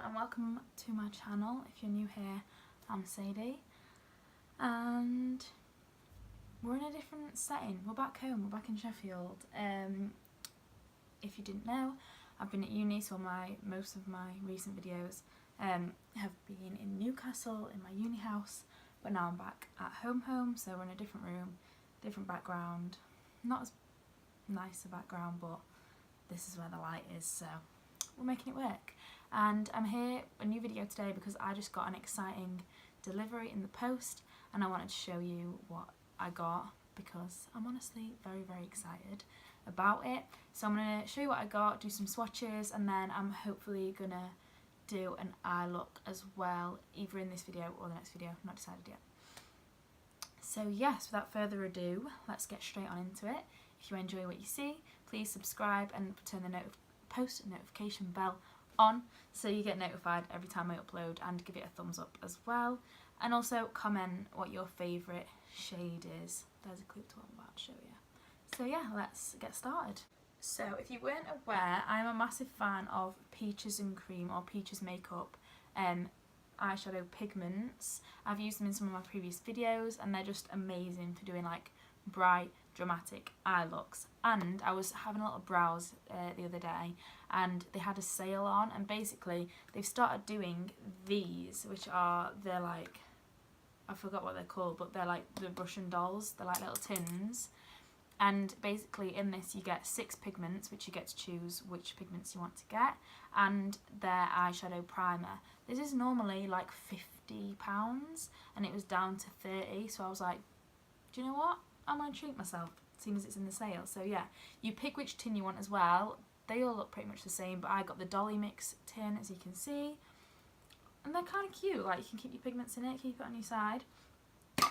and welcome to my channel. If you're new here, I'm Sadie and we're in a different setting. We're back home, we're back in Sheffield. If you didn't know, I've been at uni, so most of my recent videos have been in Newcastle in my uni house, but now I'm back at home, so we're in a different room, different background, not as nice a background, but this is where the light is, so we're making it work. And I'm here, a new video today, because I just got an exciting delivery in the post and I wanted to show you what I got because I'm honestly very excited about it. So I'm going to show you what I got, do some swatches, and then I'm hopefully going to do an eye look as well, either in this video or the next video, I'm not decided yet. So yes, without further ado, let's get straight on into it. If you enjoy what you see, please subscribe and turn the post notification bell on so you get notified every time I upload, and give it a thumbs up as well, and also comment what your favourite shade is. There's a clip to what I'm about to show you. So yeah, let's get started. So if you weren't aware, I'm a massive fan of Peaches and Cream, or Peaches Makeup eyeshadow pigments. I've used them in some of my previous videos and they're just amazing for doing like bright dramatic eye looks. And I was having a little browse the other day and they had a sale on, and basically they've started doing these, which are, they're like, I forgot what they're called, but they're like the Russian dolls, they're like little tins. And basically in this you get 6 pigments, which you get to choose which pigments you want to get, and their eyeshadow primer. This is normally like £50 and it was down to 30, so I was like, do you know what, I'm going to treat myself, seeing as it's in the sale. So yeah, you pick which tin you want as well. They all look pretty much the same, but I got the Dolly Mix tin, as you can see, and they're kind of cute. Like, you can keep your pigments in it, keep it on your side,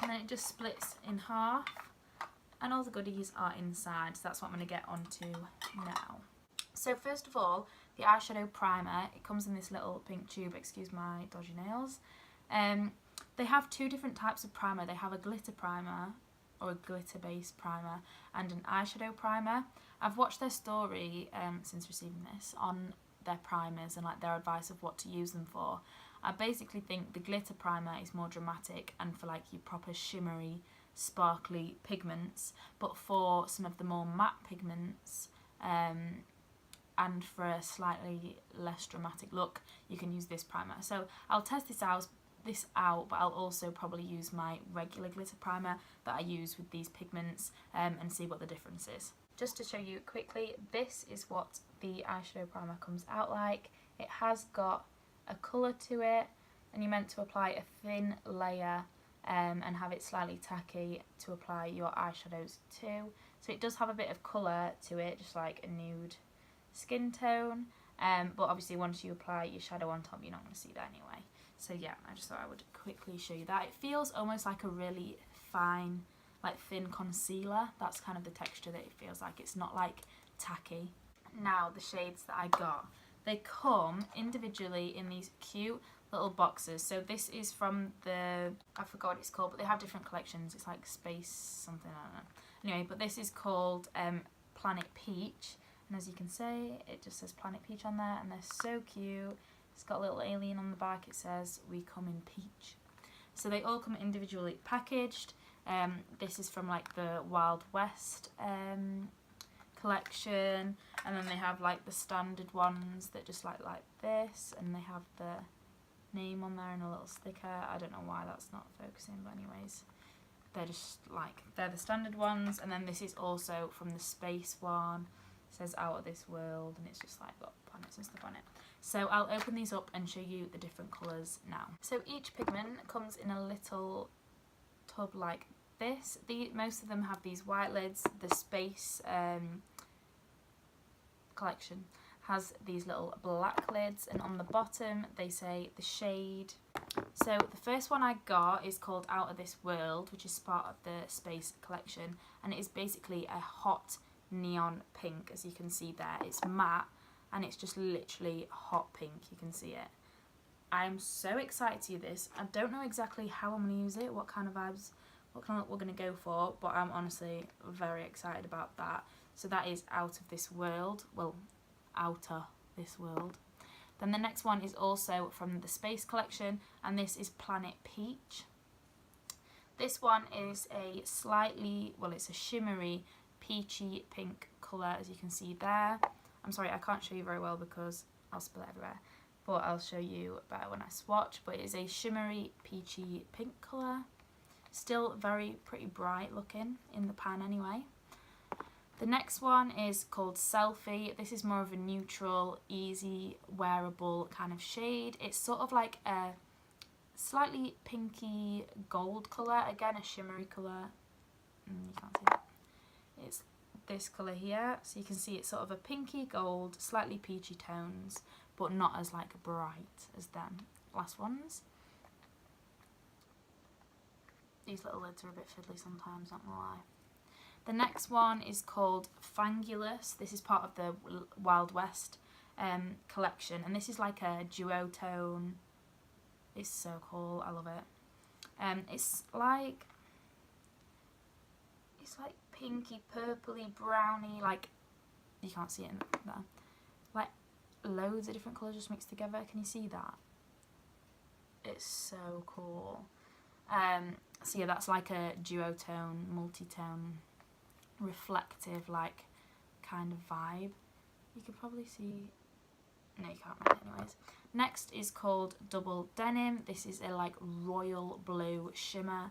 and then it just splits in half, and all the goodies are inside. So that's what I'm going to get onto now. So first of all, the eyeshadow primer, it comes in this little pink tube, excuse my dodgy nails. They have 2 different types of primer. They have a glitter primer, or a glitter based primer, and an eyeshadow primer. I've watched their story since receiving this on their primers and like their advice of what to use them for. I basically think the glitter primer is more dramatic and for like your proper shimmery sparkly pigments, but for some of the more matte pigments and for a slightly less dramatic look, you can use this primer. So I'll test this out, but I'll also probably use my regular glitter primer that I use with these pigments and see what the difference is. Just to show you quickly, this is what the eyeshadow primer comes out like. It has got a colour to it, and you're meant to apply a thin layer and have it slightly tacky to apply your eyeshadows to. So it does have a bit of colour to it, just like a nude skin tone, but obviously once you apply your shadow on top, you're not going to see that anyway. So yeah, I just thought I would quickly show you that. It feels almost like a really fine, like thin concealer. That's kind of the texture that it feels like. It's not like tacky. Now the shades that I got, they come individually in these cute little boxes. So this is from the, I forgot what it's called, but they have different collections. It's like Space something, I don't know. Anyway, but this is called Planet Peach, and as you can see, it just says Planet Peach on there, and they're so cute. It's got a little alien on the back. It says, "We come in peach." So they all come individually packaged. This is from like the Wild West collection, and then they have like the standard ones that just like this, and they have the name on there and a little sticker. I don't know why that's not focusing, but anyways, they're just like, they're the standard ones. And then this is also from the space one. It says Out of This World, and it's just like got planets and stuff on it. So I'll open these up and show you the different colours now. So each pigment comes in a little tub like this. Most of them have these white lids. The Space collection has these little black lids, and on the bottom they say the shade. So the first one I got is called Out of This World, which is part of the Space collection, and it is basically a hot neon pink, as you can see there. It's matte and it's just literally hot pink, you can see it. I'm so excited to use this. I don't know exactly how I'm going to use it, what kind of vibes, what kind of look we're going to go for, but I'm honestly very excited about that. So that is Out of This World, well, Outer This World. Then the next one is also from the Space collection, and this is Planet Peach. This one is a slightly, well, it's a shimmery peachy pink colour, as you can see there. I'm sorry, I can't show you very well because I'll spill it everywhere, but I'll show you better when I swatch. But it is a shimmery peachy pink colour, still very pretty bright looking in the pan anyway. The next one is called Selfie. This is more of a neutral, easy, wearable kind of shade. It's sort of like a slightly pinky gold colour, again a shimmery colour. You can't see that. It's this colour here, so you can see it's sort of a pinky gold, slightly peachy tones, but not as like bright as them last ones. These little lids are a bit fiddly sometimes, not gonna lie. The next one is called Fangulous. This is part of the Wild West collection, and this is like a duotone. It's so cool, I love it. It's like pinky, purpley, browny, like, you can't see it in there. Like loads of different colours just mixed together. Can you see that? It's so cool. So yeah, that's like a duotone, multi-tone, reflective, like, kind of vibe. You can probably see, no you can't really anyways. Next is called Double Denim. This is a like royal blue shimmer,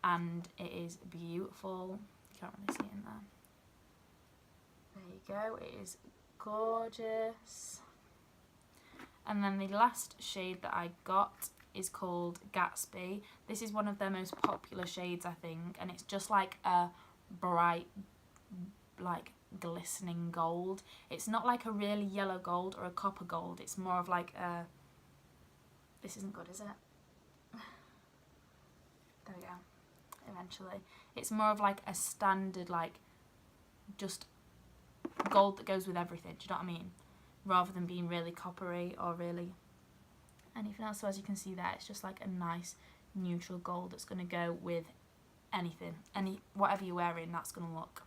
and it is beautiful. You can't really see it in there. There you go, it is gorgeous. And then the last shade that I got is called Gatsby. This is one of their most popular shades, I think, and it's just like a bright, like glistening gold. It's not like a really yellow gold or a copper gold. It's more of like a, this isn't good, is it? There we go. Eventually, it's more of like a standard, like just gold that goes with everything. Do you know what I mean? Rather than being really coppery or really anything else. So as you can see there, it's just like a nice neutral gold that's going to go with anything, whatever you're wearing. That's going to look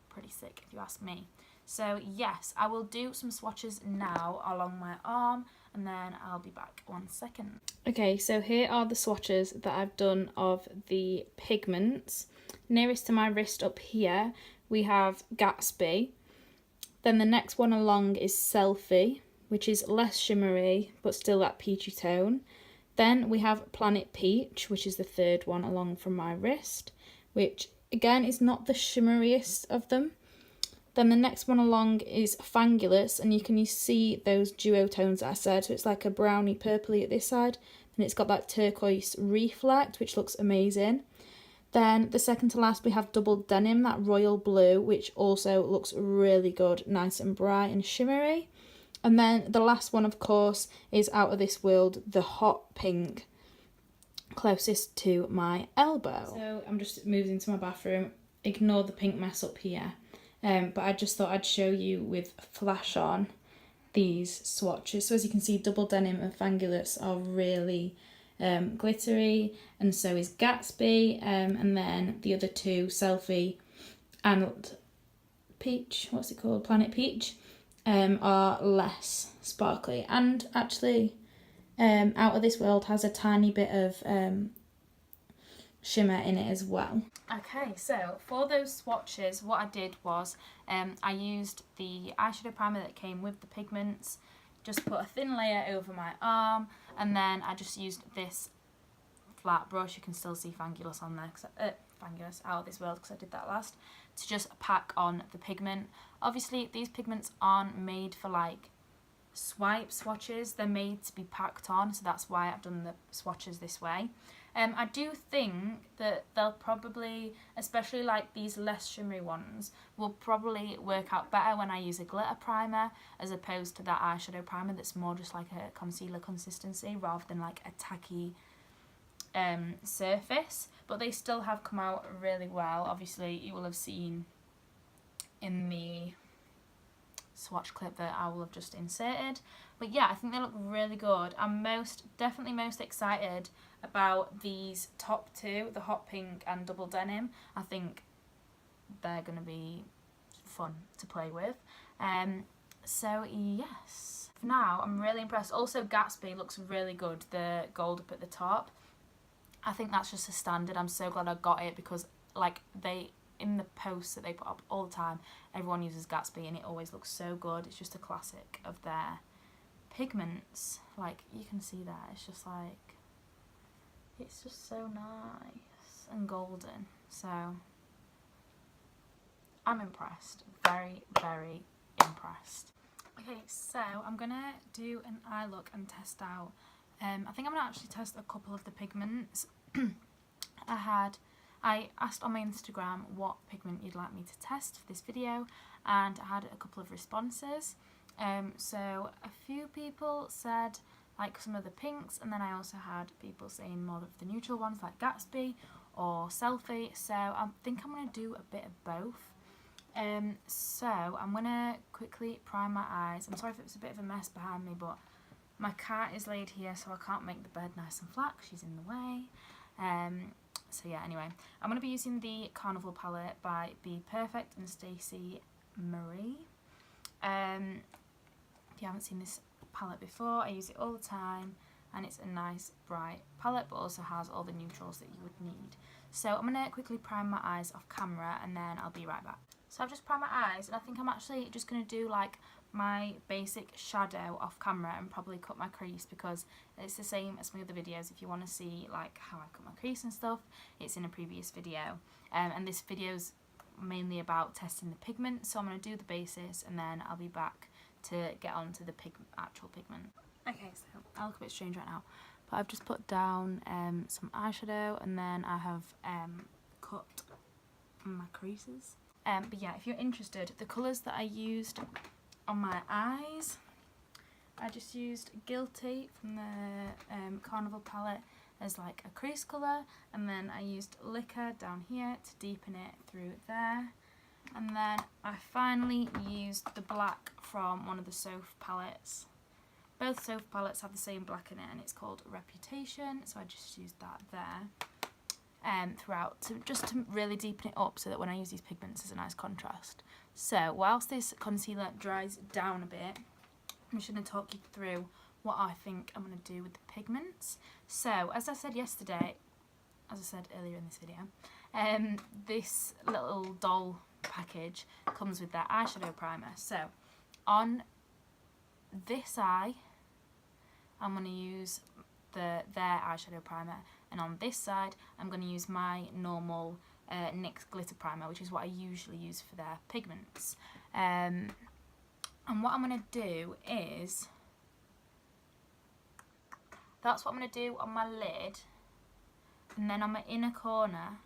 pretty sick if you ask me. So yes, I will do some swatches now along my arm, and then I'll be back 1 second. Okay, so here are the swatches that I've done of the Pigments. Nearest to my wrist up here we have Gatsby. Then the next one along is Selfie, which is less shimmery but still that peachy tone. Then we have Planet Peach, which is the third one along from my wrist, which again is not the shimmeriest of them. Then the next one along is Fangulous, and you can see those duotones that I said, so it's like a browny purpley at this side, and it's got that turquoise reflect, which looks amazing. Then the second to last we have Double Denim, that royal blue, which also looks really good, nice and bright and shimmery. And then the last one, of course, is Out of This World, the hot pink, closest to my elbow. So I'm just moved into my bathroom. Ignore the pink mess up here. But I just thought I'd show you with flash on these swatches. So as you can see, Double Denim and Fangulous are really glittery, and so is Gatsby, and then the other two, Selfie and Peach, what's it called, Planet Peach, are less sparkly. And actually Out of This World has a tiny bit of shimmer in it as well. Okay, so for those swatches, what I did was I used the eyeshadow primer that came with the Pigments, just put a thin layer over my arm, and then I just used this flat brush. You can still see Fangulous on there, Fangulous, Out of This World, because I did that last, to just pack on the pigment. Obviously these pigments aren't made for like swipe swatches, they're made to be packed on, so that's why I've done the swatches this way. I do think that they'll probably, especially like these less shimmery ones, will probably work out better when I use a glitter primer as opposed to that eyeshadow primer that's more just like a concealer consistency rather than like a tacky surface. But they still have come out really well. Obviously you will have seen in the swatch clip that I will have just inserted. But yeah, I think they look really good. I'm definitely most excited about these top two, the hot pink and Double Denim. I think they're going to be fun to play with. So yes, for now, I'm really impressed. Also, Gatsby looks really good, the gold up at the top. I think that's just a standard. I'm so glad I got it because, like, in the posts that they put up all the time, everyone uses Gatsby and it always looks so good. It's just a classic of their pigments. Like, you can see that. It's just like, it's just so nice and golden. So, I'm impressed. Very, very impressed. Okay, so I'm going to do an eye look and test out. I think I'm going to actually test a couple of the pigments. I asked on my Instagram what pigment you'd like me to test for this video, and I had a couple of responses. So a few people said like some of the pinks, and then I also had people saying more of the neutral ones like Gatsby or Selfie. So I think I'm going to do a bit of both. So I'm going to quickly prime my eyes. I'm sorry if it was a bit of a mess behind me, but my cat is laid here, so I can't make the bed nice and flat 'cause she's in the way. So yeah, anyway, I'm going to be using the Carnival palette by Be Perfect and Stacey Marie. If you haven't seen this palette before, I use it all the time, and it's a nice bright palette, but also has all the neutrals that you would need. So I'm going to quickly prime my eyes off camera, and then I'll be right back. So I've just primed my eyes, and I think I'm actually just going to do like my basic shadow off camera and probably cut my crease, because it's the same as my other videos. If you want to see like how I cut my crease and stuff, it's in a previous video. And this video's mainly about testing the pigment, so I'm going to do the basis and then I'll be back to get on to the actual pigment. Okay, so I look a bit strange right now, but I've just put down some eyeshadow, and then I have cut my creases. But yeah, if you're interested, the colours that I used on my eyes, I just used Guilty from the Carnival palette as like a crease colour, and then I used Liquor down here to deepen it through there, and then I finally used the black from one of the Soph palettes. Both Soph palettes have the same black in it, and it's called Reputation, so I just used that there throughout, just to really deepen it up so that when I use these pigments there's a nice contrast. So whilst this concealer dries down a bit, I'm just going to talk you through what I think I'm going to do with the pigments. So as I said earlier in this video, this little doll package comes with their eyeshadow primer. So on this eye, I'm going to use their eyeshadow primer, and on this side I'm going to use my normal NYX glitter primer, which is what I usually use for their pigments. And what I'm going to do is, that's what I'm going to do on my lid, and then on my inner corner,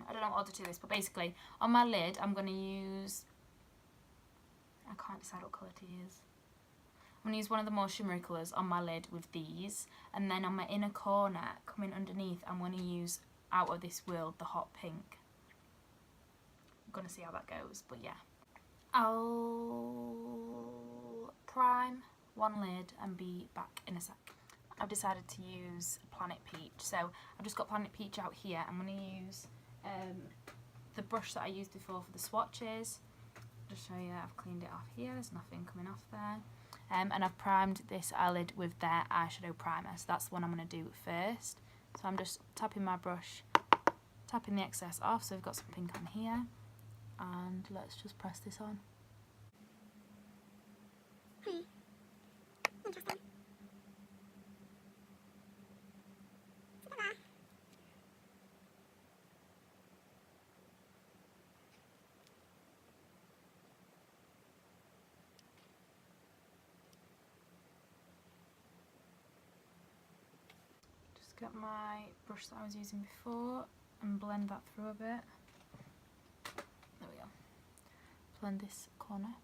I don't know what order to do this, but basically on my lid I'm going to use, I can't decide what colour to use. I'm going to use one of the more shimmery colours on my lid with these, and then on my inner corner, coming underneath, I'm going to use Out of This World, the hot pink. I'm going to see how that goes, but yeah. I'll prime one lid and be back in a sec. I've decided to use Planet Peach, so I've just got Planet Peach out here. I'm going to use the brush that I used before for the swatches. Just show you, I've cleaned it off here, there's nothing coming off there. And I've primed this eyelid with their eyeshadow primer, so that's the one I'm going to do first. So I'm just tapping my brush, tapping the excess off, so we've got some pink on here, and let's just press this on. Interesting. Just get my brush that I was using before and blend that through a bit. There we go. Blend this corner.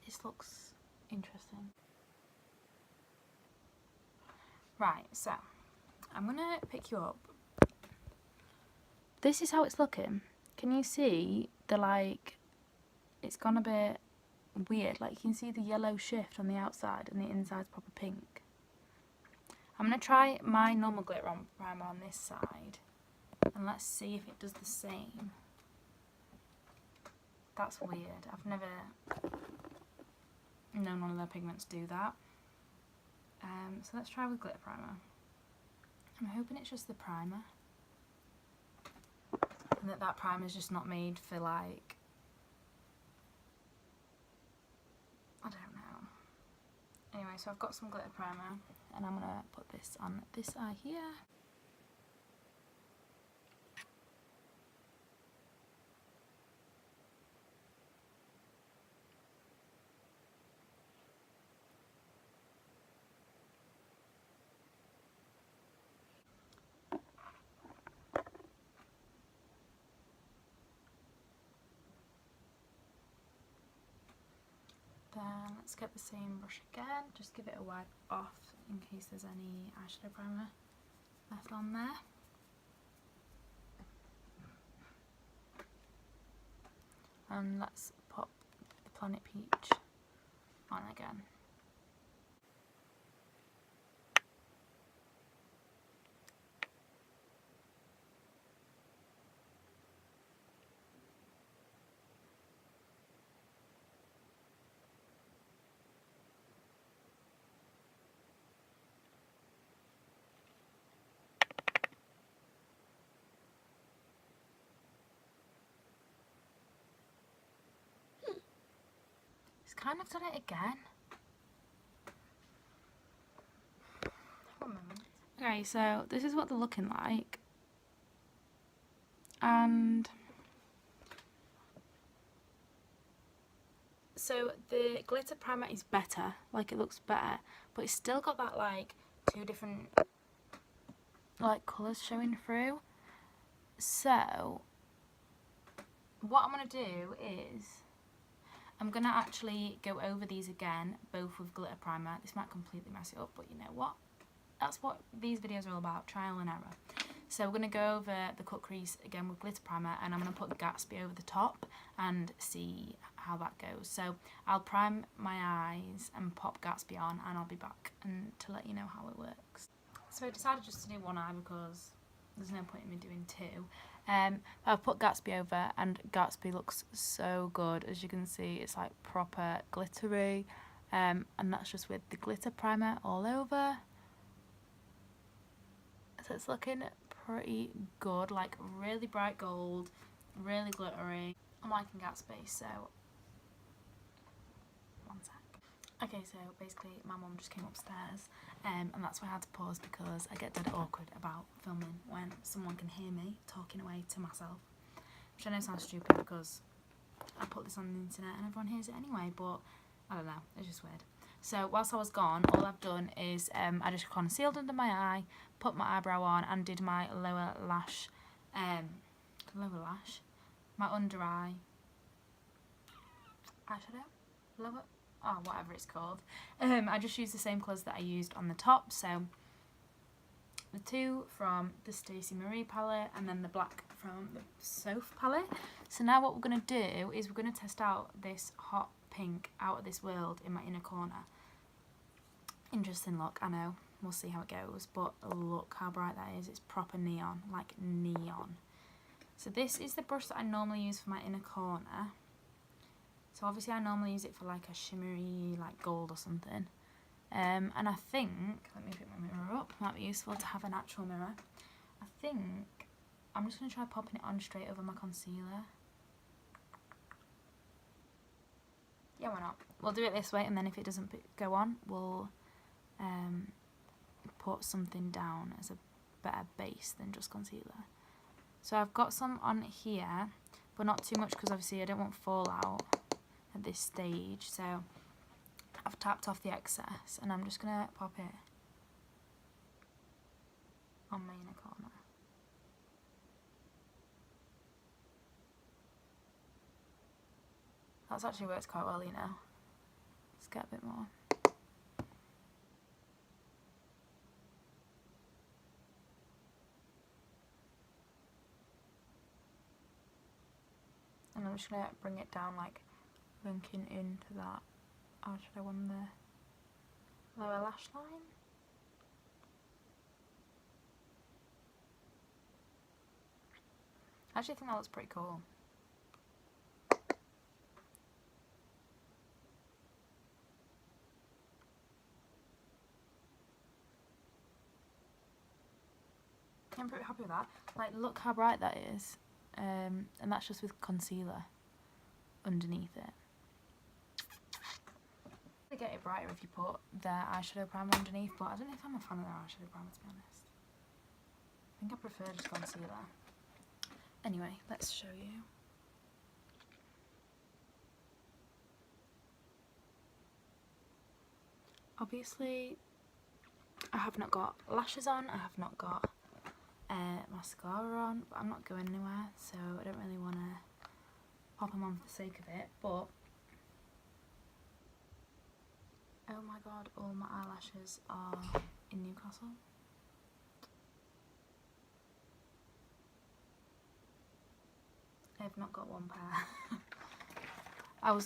This looks interesting. Right, so I'm gonna pick you up. This is how it's looking. Can you see the, like, it's gone a bit weird, like you can see the yellow shift on the outside and the inside's proper pink. I'm going to try my normal glitter on primer on this side, and let's see if it does the same. That's weird. I've never known one of their pigments do that. So let's try with glitter primer. I'm hoping it's just the primer, and that primer is just not made for, like, I don't know. Anyway, so I've got some glitter primer, and I'm gonna put this on this eye here. Then let's get the same brush again, just give it a wipe off in case there's any eyeshadow primer left on there. And let's pop the Planet Peach on again. It's kind of done it again. Okay, so this is what they're looking like. And so the glitter primer is better, like it looks better, but it's still got that like two different like colours showing through. So what I'm going to do is I'm going to actually go over these again, both with glitter primer. This might completely mess it up, but you know what? That's what these videos are all about, trial and error. So we're going to go over the cut crease again with glitter primer, and I'm going to put Gatsby over the top and see how that goes. So I'll prime my eyes and pop Gatsby on, and I'll be back and to let you know how it works. So I decided just to do one eye because there's no point in me doing two. I've put Gatsby over, and Gatsby looks so good. As you can see, it's like proper glittery, and that's just with the glitter primer all over. So it's looking pretty good, like really bright gold, really glittery. I'm liking Gatsby, so one sec. Okay, so basically my mum just came upstairs, and that's why I had to pause because I get dead awkward about filming when someone can hear me talking away to myself, which I know sounds stupid because I put this on the internet and everyone hears it anyway, but I don't know, it's just weird. So whilst I was gone, all I've done is I just concealed under my eye, put my eyebrow on, and did my lower lash, my under eye eyeshadow, whatever it's called. I just used the same colours that I used on the top, so the two from the Stacey Marie palette and then the black from the Soph palette. So now what we're going to do is we're going to test out this hot pink Out of This World in my inner corner. Interesting look, I know, we'll see how it goes, but look how bright that is. It's proper neon, like neon. So this is the brush that I normally use for my inner corner. So obviously I normally use it for like a shimmery, like gold or something. And I think, let me pick my mirror up, might be useful to have an actual mirror. I think I'm just going to try popping it on straight over my concealer. Yeah, why not? We'll do it this way, and then if it doesn't go on, we'll put something down as a better base than just concealer. So I've got some on here, but not too much because obviously I don't want fallout at this stage. So I've tapped off the excess, and I'm just going to pop it on my inner corner. That's actually worked quite well, you know. Let's get a bit more. And I'm just going to bring it down, like linking into that eyeshadow on the lower lash line. I actually think that looks pretty cool. I'm pretty happy with that. Like, look how bright that is. And that's just with concealer underneath it. They get it brighter if you put their eyeshadow primer underneath, but I don't know if I'm a fan of their eyeshadow primer, to be honest. I think I prefer just concealer. Anyway, let's show you. Obviously, I have not got lashes on, I have not got mascara on, but I'm not going anywhere, so I don't really want to pop them on for the sake of it, but oh my god, all my eyelashes are in Newcastle. I've not got one pair.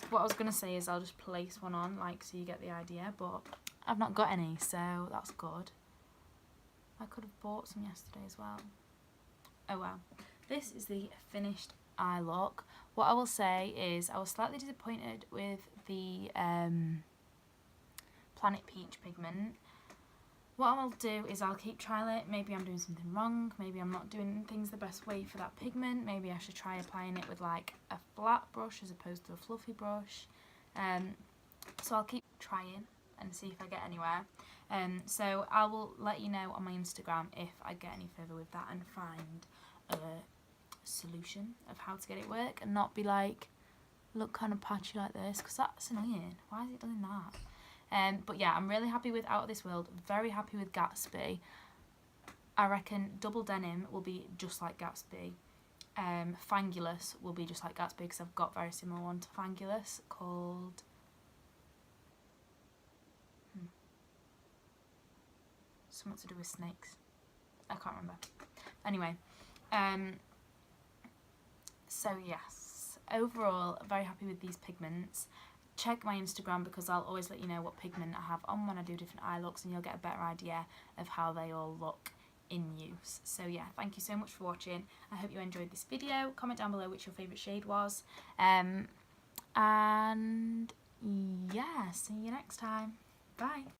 What I was going to say is I'll just place one on, like, so you get the idea, but I've not got any, so that's good. I could have bought some yesterday as well. Oh well. This is the finished eye look. What I will say is I was slightly disappointed with the Planet Peach pigment. What I'll do is I'll keep trying it. Maybe I'm doing something wrong. Maybe I'm not doing things the best way for that pigment. Maybe I should try applying it with like a flat brush as opposed to a fluffy brush. So I'll keep trying and see if I get anywhere. So I will let you know on my Instagram if I get any further with that and find a solution of how to get it work and not be like, look kind of patchy like this, because that's annoying. Why is it doing that? But yeah, I'm really happy with Out of This World, very happy with Gatsby. I reckon Double Denim will be just like Gatsby. Fangulous will be just like Gatsby because I've got a very similar one to Fangulous called... something to do with snakes. I can't remember. Anyway, so yes, overall, very happy with these pigments. Check my Instagram because I'll always let you know what pigment I have on when I do different eye looks and you'll get a better idea of how they all look in use. So yeah, thank you so much for watching. I hope you enjoyed this video. Comment down below which your favourite shade was. And yeah, see you next time. Bye.